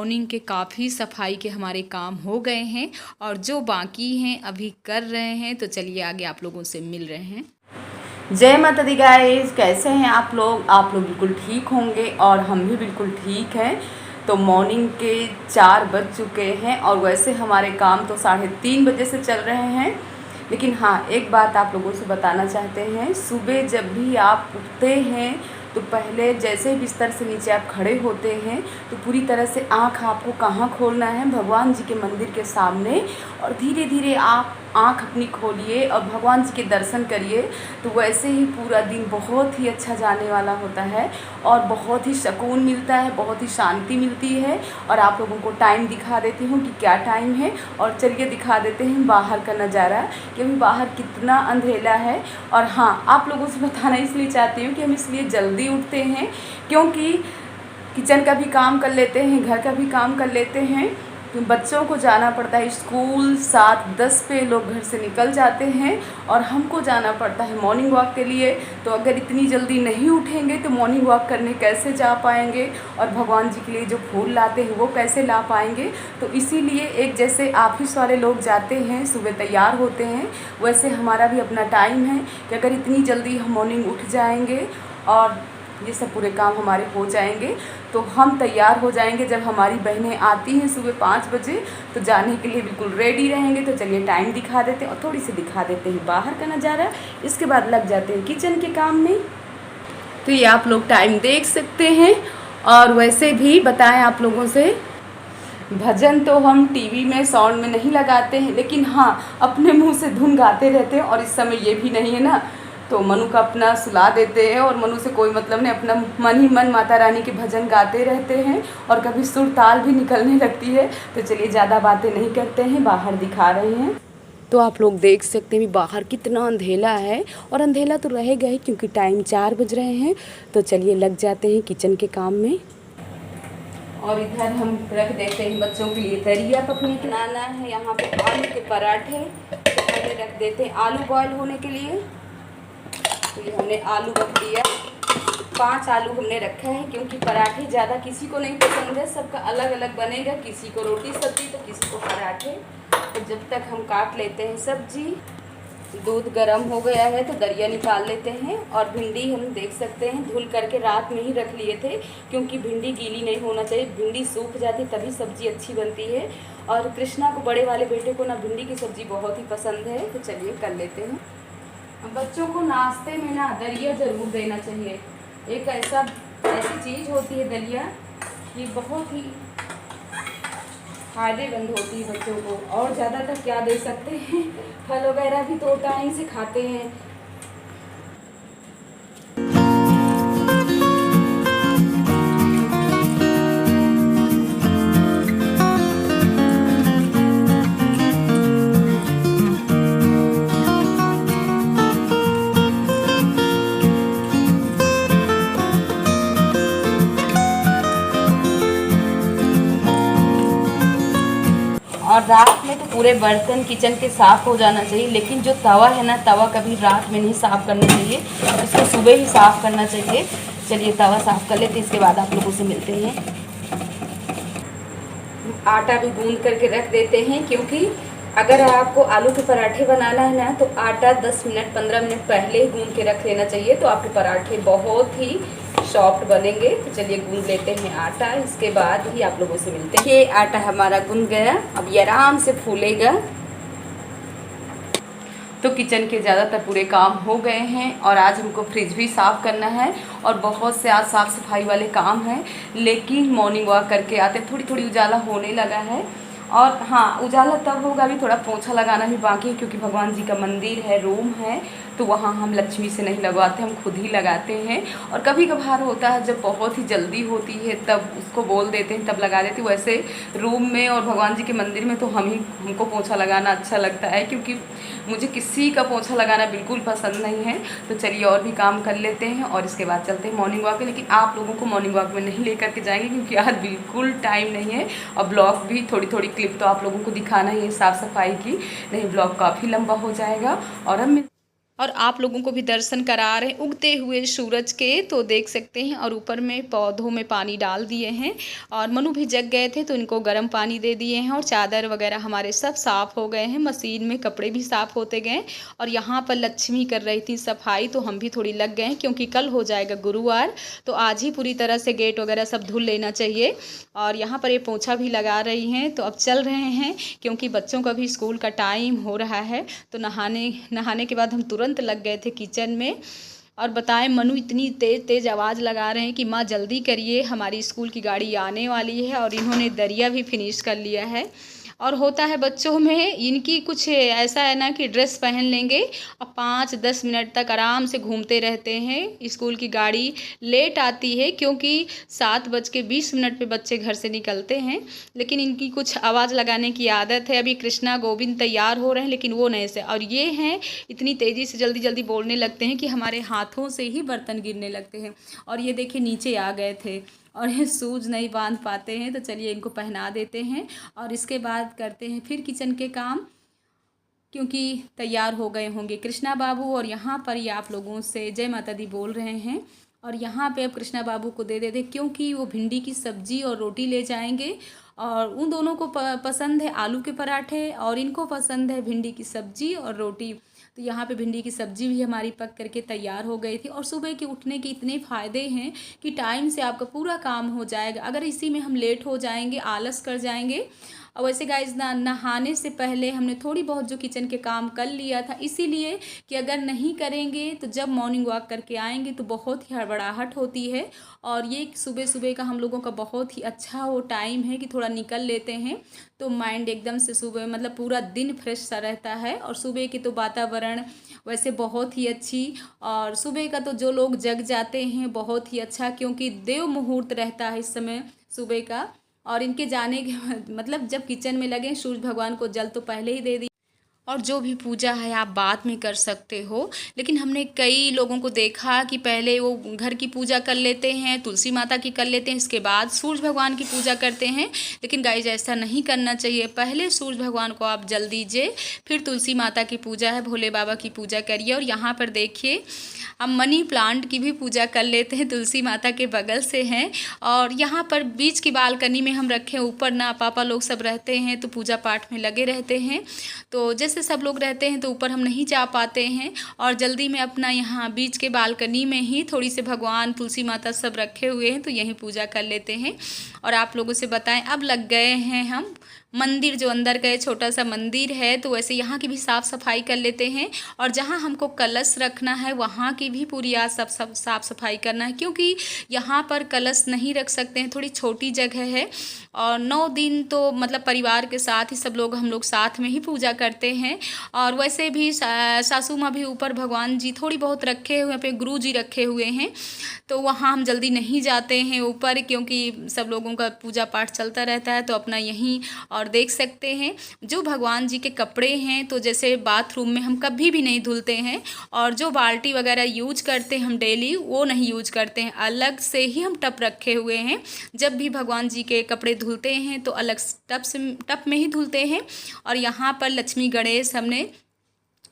Morning के काफ़ी सफाई के हमारे काम हो गए हैं और जो बाकी हैं अभी कर रहे हैं। तो चलिए आगे आप लोगों से मिल रहे हैं। जय माता दी गाइस, कैसे हैं आप लोग? आप लोग बिल्कुल ठीक होंगे और हम भी बिल्कुल ठीक हैं। तो मॉर्निंग के 4 बज चुके हैं और वैसे हमारे काम तो 3:30 बजे से चल रहे हैं। लेकिन हाँ, एक बात आप लोगों से बताना चाहते हैं। सुबह जब भी आप उठते हैं तो पहले जैसे ही बिस्तर से नीचे आप खड़े होते हैं तो पूरी तरह से आँख आपको कहाँ खोलना है? भगवान जी के मंदिर के सामने। और धीरे धीरे आप आँख अपनी खोलिए और भगवान जी के दर्शन करिए। तो वैसे ही पूरा दिन बहुत ही अच्छा जाने वाला होता है और बहुत ही सुकून मिलता है, बहुत ही शांति मिलती है। और आप लोगों को टाइम दिखा देती हूँ कि क्या टाइम है। और चलिए दिखा देते हैं बाहर का नज़ारा कि अभी बाहर कितना अंधेरा है। और हाँ, आप लोगों से बताना इसलिए चाहती हूँ कि हम इसलिए जल्दी उठते हैं क्योंकि किचन का भी काम कर लेते हैं, घर का भी काम कर लेते हैं। तो बच्चों को जाना पड़ता है स्कूल, 7:10 पे लोग घर से निकल जाते हैं और हमको जाना पड़ता है मॉर्निंग वॉक के लिए। तो अगर इतनी जल्दी नहीं उठेंगे तो मॉर्निंग वॉक करने कैसे जा पाएंगे और भगवान जी के लिए जो फूल लाते हैं वो कैसे ला पाएंगे। तो इसीलिए एक जैसे ऑफिस वाले लोग जाते हैं, सुबह तैयार होते हैं, वैसे हमारा भी अपना टाइम है कि अगर इतनी जल्दी हम मॉर्निंग उठ जाएंगे और ये सब पूरे काम हमारे हो जाएंगे तो हम तैयार हो जाएंगे। जब हमारी बहनें आती हैं सुबह 5 बजे तो जाने के लिए बिल्कुल रेडी रहेंगे। तो चलिए टाइम दिखा देते हैं और थोड़ी सी दिखा देते हैं बाहर का नज़ारा। इसके बाद लग जाते हैं किचन के काम में। तो ये आप लोग टाइम देख सकते हैं। और वैसे भी बताएं आप लोगों से, भजन तो हम टीवी में साउंड में नहीं लगाते हैं, लेकिन हाँ अपने मुंह से धुन गाते रहते हैं। और इस समय ये भी नहीं है ना, तो मनु का अपना सुला देते हैं और मनु से कोई मतलब नहीं, अपना मन ही मन माता रानी के भजन गाते रहते हैं और कभी सुर ताल भी निकलने लगती है। तो चलिए ज़्यादा बातें नहीं करते हैं, बाहर दिखा रहे हैं। तो आप लोग देख सकते हैं बाहर कितना अंधेला है और अंधेला तो रहेगा ही क्योंकि टाइम 4 बज रहे हैं। तो चलिए लग जाते हैं किचन के काम में। और इधर हम रख देते हैं बच्चों के लिए दरिया पकने बनाना है। यहाँ पे आलू के पराठे तो पहले रख देते हैं आलू बॉयल होने के लिए। तो ये हमने आलू रख दिया, 5 आलू हमने रखा है क्योंकि पराठे ज़्यादा किसी को नहीं पसंद है, सबका अलग अलग बनेगा। किसी को रोटी सब्जी तो किसी को पराठे। तो जब तक हम काट लेते हैं सब्जी, दूध गर्म हो गया है तो दरिया निकाल लेते हैं। और भिंडी हम देख सकते हैं धुल करके रात में ही रख लिए थे क्योंकि भिंडी गीली नहीं होना चाहिए, भिंडी सूख जाती तभी सब्ज़ी अच्छी बनती है। और कृष्णा को, बड़े वाले बेटे को ना भिंडी की सब्ज़ी बहुत ही पसंद है। तो चलिए कर लेते हैं। बच्चों को नाश्ते में ना दलिया ज़रूर देना चाहिए। एक ऐसी चीज़ होती है दलिया, ये बहुत ही फायदेमंद होती है बच्चों को। और ज़्यादातर क्या दे सकते हैं, फल वगैरह भी तो टाइम से खाते हैं। और रात में तो पूरे बर्तन किचन के साफ़ हो जाना चाहिए, लेकिन जो तवा है ना, तवा कभी रात में नहीं साफ़ करना चाहिए, इसको सुबह ही साफ़ करना चाहिए। चलिए तवा साफ़ कर लेते, इसके बाद आप लोगों से मिलते हैं। आटा भी गूंद करके रख देते हैं क्योंकि अगर आपको आलू के पराठे बनाना है ना तो आटा 10 मिनट 15 मिनट पहले ही गूंद के रख लेना चाहिए, तो आपके पराठे बहुत ही सॉफ्ट बनेंगे। तो चलिए गूंद लेते हैं आटा, इसके बाद ही आप लोगों से मिलते हैं। ये आटा हमारा गूंद गया, अब ये आराम से फूलेगा। तो किचन के ज़्यादातर पूरे काम हो गए हैं और आज हमको फ्रिज भी साफ़ करना है और बहुत से आज साफ़ सफाई वाले काम हैं। लेकिन मॉर्निंग वॉक करके आते थोड़ी थोड़ी उजाला होने लगा है। और हाँ, उजाला तब होगा, अभी थोड़ा पोछा लगाना भी बाकी है क्योंकि भगवान जी का मंदिर है, रूम है, तो वहाँ हम लक्ष्मी से नहीं लगवाते, हम खुद ही लगाते हैं। और कभी कभार होता है जब बहुत ही जल्दी होती है तब उसको बोल देते हैं, तब लगा देते हैं। वैसे रूम में और भगवान जी के मंदिर में तो हमको पोछा लगाना अच्छा लगता है क्योंकि मुझे किसी का पोछा लगाना बिल्कुल पसंद नहीं है। तो चलिए और भी काम कर लेते हैं और इसके बाद चलते हैं मॉर्निंग वॉक में। लेकिन आप लोगों को मॉर्निंग वॉक में नहीं लेकर के जाएंगे क्योंकि आज बिल्कुल टाइम नहीं है और ब्लॉग भी थोड़ी थोड़ी क्लिप तो आप लोगों को दिखाना ही है साफ़ सफाई की, नहीं ब्लॉग काफ़ी लंबा हो जाएगा। और हम और आप लोगों को भी दर्शन करा रहे हैं उगते हुए सूरज के, तो देख सकते हैं। और ऊपर में पौधों में पानी डाल दिए हैं और मनु भी जग गए थे तो इनको गर्म पानी दे दिए हैं। और चादर वगैरह हमारे सब साफ़ हो गए हैं, मशीन में कपड़े भी साफ़ होते गए। और यहाँ पर लक्ष्मी कर रही थी सफाई, तो हम भी थोड़ी लग गए हैं क्योंकि कल हो जाएगा गुरुवार, तो आज ही पूरी तरह से गेट वगैरह सब धुल लेना चाहिए। और यहाँ पर ये पोछा भी लगा रही हैं। तो अब चल रहे हैं क्योंकि बच्चों का भी स्कूल का टाइम हो रहा है। तो नहाने के बाद हम तुरंत लग गए थे किचन में। और बताएं मनु इतनी तेज़ तेज़ आवाज़ लगा रहे हैं कि माँ जल्दी करिए, हमारी स्कूल की गाड़ी आने वाली है। और इन्होंने दरिया भी फिनिश कर लिया है। और होता है बच्चों में इनकी कुछ ऐसा है ना कि ड्रेस पहन लेंगे और 5-10 मिनट तक आराम से घूमते रहते हैं। स्कूल की गाड़ी लेट आती है क्योंकि 7:20 पे बच्चे घर से निकलते हैं, लेकिन इनकी कुछ आवाज़ लगाने की आदत है। अभी कृष्णा गोविंद तैयार हो रहे हैं लेकिन वो नहीं से, और ये हैं इतनी तेज़ी से जल्दी जल्दी बोलने लगते हैं कि हमारे हाथों से ही बर्तन गिरने लगते हैं। और ये देखिए नीचे आ गए थे और ये शूज़ नहीं बांध पाते हैं, तो चलिए इनको पहना देते हैं और इसके बाद करते हैं फिर किचन के काम, क्योंकि तैयार हो गए होंगे कृष्णा बाबू। और यहाँ पर ये आप लोगों से जय माता दी बोल रहे हैं। और यहाँ पे अब कृष्णा बाबू को दे देते क्योंकि वो भिंडी की सब्ज़ी और रोटी ले जाएंगे। और उन दोनों को पसंद है आलू के पराठे और इनको पसंद है भिंडी की सब्ज़ी और रोटी। तो यहाँ पे भिंडी की सब्ज़ी भी हमारी पक करके तैयार हो गई थी। और सुबह के उठने के इतने फ़ायदे हैं कि टाइम से आपका पूरा काम हो जाएगा। अगर इसी में हम लेट हो जाएंगे, आलस कर जाएंगे। और वैसे गाइस नहाने से पहले हमने थोड़ी बहुत जो किचन के काम कर लिया था, इसीलिए कि अगर नहीं करेंगे तो जब मॉर्निंग वॉक करके आएंगे तो बहुत ही हड़बड़ाहट होती है। और ये सुबह सुबह का हम लोगों का बहुत ही अच्छा वो टाइम है कि थोड़ा निकल लेते हैं तो माइंड एकदम से सुबह मतलब पूरा दिन फ्रेश सा रहता है। और सुबह की तो वातावरण वैसे बहुत ही अच्छी, और सुबह का तो जो लोग जग जाते हैं बहुत ही अच्छा, क्योंकि देव मुहूर्त रहता है इस समय सुबह का। और इनके जाने के मतलब जब किचन में लगे सूरज भगवान को जल तो पहले ही दे दी। और जो भी पूजा है आप बाद में कर सकते हो, लेकिन हमने कई लोगों को देखा कि पहले वो घर की पूजा कर लेते हैं, तुलसी माता की कर लेते हैं, इसके बाद सूरज भगवान की पूजा करते हैं। लेकिन गाइज ऐसा नहीं करना चाहिए। पहले सूरज भगवान को आप जल दीजिए, फिर तुलसी माता की पूजा है, भोले बाबा की पूजा करिए। और यहाँ पर देखिए हम मनी प्लांट की भी पूजा कर लेते हैं, तुलसी माता के बगल से हैं। और यहाँ पर बीच की बालकनी में हम रखे, ऊपर ना पापा लोग सब रहते हैं तो पूजा पाठ में लगे रहते हैं। तो जैसे सब लोग रहते हैं तो ऊपर हम नहीं जा पाते हैं, और जल्दी में अपना यहाँ बीच के बालकनी में ही थोड़ी से भगवान तुलसी माता सब रखे हुए हैं तो यहीं पूजा कर लेते हैं। और आप लोगों से बताएं अब लग गए हैं हम मंदिर, जो अंदर का छोटा सा मंदिर है, तो वैसे यहाँ की भी साफ़ सफाई कर लेते हैं। और जहाँ हमको कलश रखना है वहाँ की भी पूरी आज सब साफ़ सफाई करना है, क्योंकि यहाँ पर कलश नहीं रख सकते हैं, थोड़ी छोटी जगह है। और 9 दिन तो मतलब परिवार के साथ ही सब लोग हम लोग साथ में ही पूजा करते हैं। और वैसे भी सासू माँ भी ऊपर भगवान जी थोड़ी बहुत रखे हुए पे, गुरु जी रखे हुए हैं, तो वहाँ हम जल्दी नहीं जाते हैं ऊपर, क्योंकि सब लोगों का पूजा पाठ चलता रहता है तो अपना यहीं। और देख सकते हैं जो भगवान जी के कपड़े हैं, तो जैसे बाथरूम में हम कभी भी नहीं धुलते हैं, और जो बाल्टी वगैरह यूज करते हैं हम डेली वो नहीं यूज करते हैं, अलग से ही हम टब रखे हुए हैं। जब भी भगवान जी के कपड़े धुलते हैं तो अलग टब में ही धुलते हैं। और यहाँ पर लक्ष्मी गणेश हमने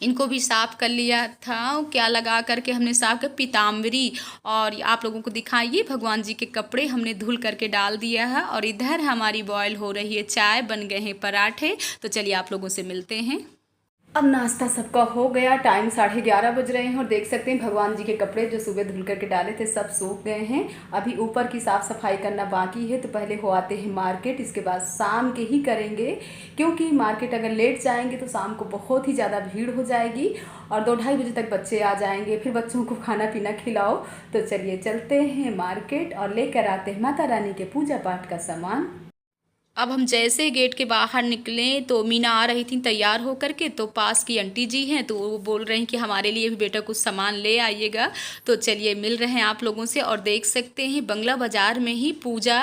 इनको भी साफ़ कर लिया था, क्या लगा करके हमने साफ़ कर पीताम्बरी। और आप लोगों को दिखाइए भगवान जी के कपड़े हमने धुल करके डाल दिया है। और इधर हमारी बॉयल हो रही है चाय, बन गए हैं पराठे। तो चलिए आप लोगों से मिलते हैं। अब नाश्ता सबका हो गया, टाइम 11:30 बज रहे हैं और देख सकते हैं भगवान जी के कपड़े जो सुबह धुल करके डाले थे सब सूख गए हैं। अभी ऊपर की साफ़ सफाई करना बाकी है, तो पहले हो आते हैं मार्केट, इसके बाद शाम के ही करेंगे, क्योंकि मार्केट अगर लेट जाएंगे तो शाम को बहुत ही ज़्यादा भीड़ हो जाएगी और 2-2:30 बजे तक बच्चे आ जाएंगे, फिर बच्चों को खाना पीना खिलाओ। तो चलिए चलते हैं मार्केट और लेकर आते हैं माता रानी के पूजा पाठ का सामान। अब हम जैसे गेट के बाहर निकले तो मीना आ रही थी तैयार होकर के, तो पास की आंटी जी हैं तो वो बोल रहे हैं कि हमारे लिए भी बेटा कुछ सामान ले आइएगा। तो चलिए मिल रहे हैं आप लोगों से। और देख सकते हैं बंगला बाज़ार में ही पूजा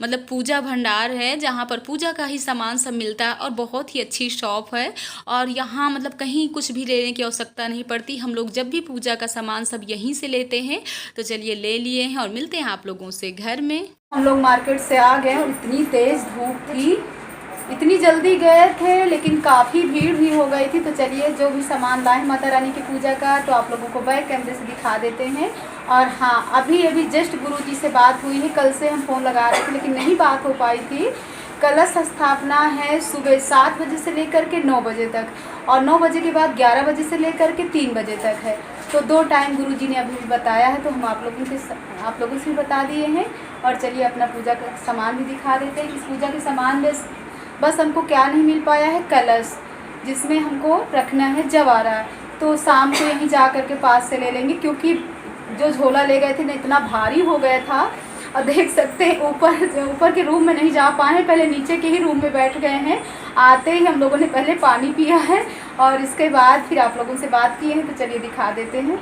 मतलब पूजा भंडार है, जहाँ पर पूजा का ही सामान सब मिलता है, और बहुत ही अच्छी शॉप है। और यहाँ मतलब कहीं कुछ भी लेने की आवश्यकता नहीं पड़ती, हम लोग जब भी पूजा का सामान सब यहीं से लेते हैं। तो चलिए ले लिए हैं और मिलते हैं आप लोगों से घर में। हम लोग मार्केट से आ गए और इतनी तेज़ धूप थी इतनी जल्दी गए थे लेकिन काफ़ी भीड़ भी हो गई थी। तो चलिए जो भी सामान लाए माता रानी की पूजा का तो आप लोगों को बैक कैमरे से दिखा देते हैं। और हाँ, अभी जस्ट गुरुजी से बात हुई है। कल से हम फ़ोन लगा रहे थे लेकिन नहीं बात हो पाई थी। कलश स्थापना है सुबह 7 बजे से लेकर के 9 बजे तक, और 9 बजे के बाद 11 बजे से लेकर के 3 बजे तक है। तो 2 टाइम गुरुजी ने अभी बताया है, तो हम आप लोगों से भी बता दिए हैं। और चलिए अपना पूजा का सामान भी दिखा देते हैं। इस पूजा के सामान में बस हमको क्या नहीं मिल पाया है, कलश, जिसमें हमको रखना है जवारा। तो शाम को यहीं जा कर के पास से ले लेंगे, क्योंकि जो झोला ले गए थे ना इतना भारी हो गया था। और देख सकते हैं ऊपर के रूम में नहीं जा पाए हैं, पहले नीचे के ही रूम में बैठ गए हैं। आते ही हम लोगों ने पहले पानी पिया है और इसके बाद फिर आप लोगों से बात की है। तो चलिए दिखा देते हैं।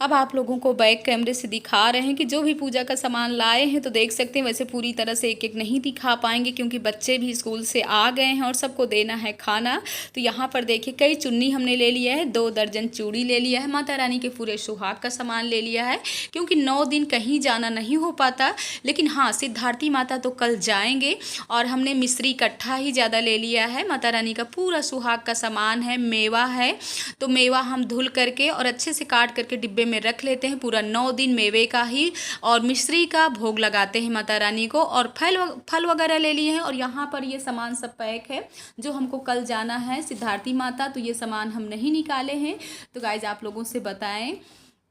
अब आप लोगों को बैक कैमरे से दिखा रहे हैं कि जो भी पूजा का सामान लाए हैं। तो देख सकते हैं वैसे पूरी तरह से एक एक नहीं दिखा पाएंगे, क्योंकि बच्चे भी स्कूल से आ गए हैं और सबको देना है खाना। तो यहाँ पर देखिए कई चुन्नी हमने ले लिया है, 2 दर्जन चूड़ी ले लिया है, माता रानी के पूरे सुहाग का सामान ले लिया है, क्योंकि 9 दिन कहीं जाना नहीं हो पाता। लेकिन हाँ, सिद्धार्थी माता तो कल जाएंगे। और हमने मिश्री इकट्ठा ही ज़्यादा ले लिया है। माता रानी का पूरा सुहाग का सामान है, मेवा है। तो मेवा हम धुल करके और अच्छे से काट करके डिब्बे में रख लेते हैं। पूरा 9 दिन मेवे का ही और मिश्री का भोग लगाते हैं माता रानी को। और फल वगैरह ले लिए हैं। और यहाँ पर ये सामान सब पैक है जो हमको कल जाना है सिद्धार्थी माता। तो ये सामान हम नहीं निकाले हैं। तो गाइज आप लोगों से बताएं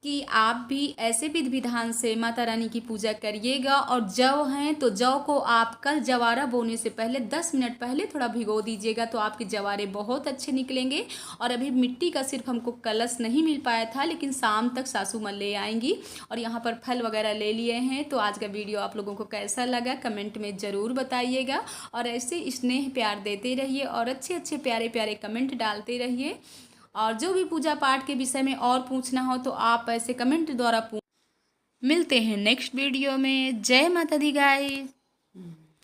कि आप भी ऐसे विधि विधान से माता रानी की पूजा करिएगा। और जौ हैं तो जौ को आप कल जवारा बोने से पहले 10 मिनट पहले थोड़ा भिगो दीजिएगा, तो आपके जवारे बहुत अच्छे निकलेंगे। और अभी मिट्टी का सिर्फ हमको कलश नहीं मिल पाया था, लेकिन शाम तक सासू माँ ले आएंगी। और यहाँ पर फल वगैरह ले लिए हैं। तो आज का वीडियो आप लोगों को कैसा लगा कमेंट में ज़रूर बताइएगा। और ऐसे स्नेह प्यार देते रहिए और अच्छे अच्छे प्यारे प्यारे कमेंट डालते रहिए। और जो भी पूजा पाठ के विषय में और पूछना हो तो आप ऐसे कमेंट द्वारा मिलते हैं नेक्स्ट वीडियो में। जय माता दी गाइस।